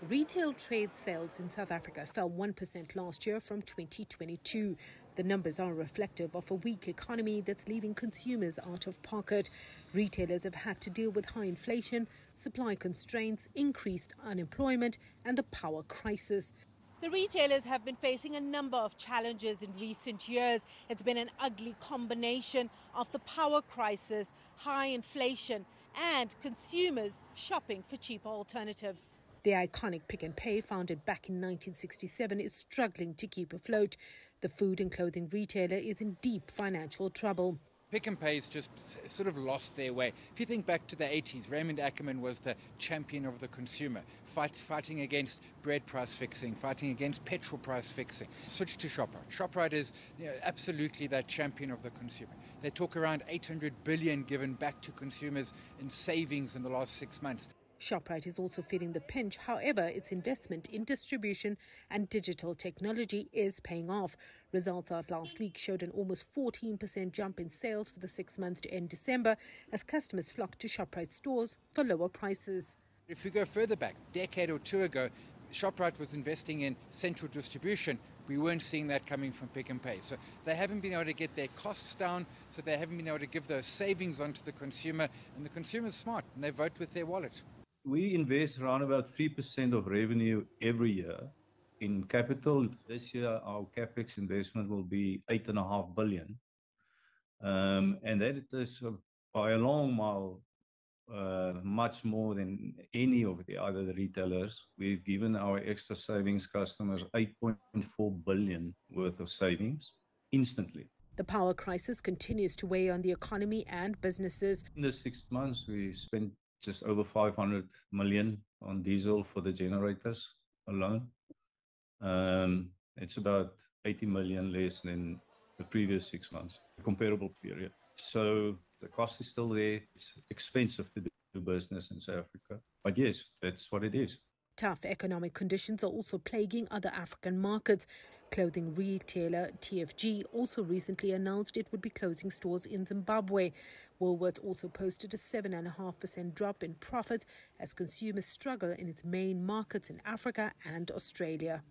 Retail trade sales in South Africa fell 1% last year from 2022. The numbers are reflective of a weak economy that's leaving consumers out of pocket. Retailers have had to deal with high inflation, supply constraints, increased unemployment, and the power crisis. The retailers have been facing a number of challenges in recent years. It's been an ugly combination of the power crisis, high inflation, and consumers shopping for cheaper alternatives. The iconic Pick n Pay, founded back in 1967, is struggling to keep afloat. The food and clothing retailer is in deep financial trouble. Pick n Pay's just sort of lost their way. If you think back to the 80s, Raymond Ackerman was the champion of the consumer, fighting against bread price fixing, fighting against petrol price fixing. Switch to Shoprite. Shoprite is absolutely that champion of the consumer. They talk around 800 billion given back to consumers in savings in the last 6 months. Shoprite is also feeling the pinch. However, its investment in distribution and digital technology is paying off. Results out last week showed an almost 14% jump in sales for the 6 months to end December as customers flocked to Shoprite stores for lower prices. If we go further back, a decade or two ago, Shoprite was investing in central distribution. We weren't seeing that coming from Pick n Pay. So they haven't been able to get their costs down, so they haven't been able to give those savings onto the consumer. And the consumer's smart, and they vote with their wallet. We invest around about 3% of revenue every year in capital. This year, our capex investment will be 8.5 billion. And that is by a long mile much more than any of the other retailers. We've given our extra savings customers 8.4 billion worth of savings instantly. The power crisis continues to weigh on the economy and businesses. In the 6 months, we spent just over 500 million on diesel for the generators alone. It's about 80 million less than the previous 6 months, comparable period. So the cost is still there. It's expensive to do business in South Africa. But yes, that's what it is. Tough economic conditions are also plaguing other African markets. Clothing retailer TFG also recently announced it would be closing stores in Zimbabwe. Woolworths also posted a 7.5% drop in profits as consumers struggle in its main markets in Africa and Australia.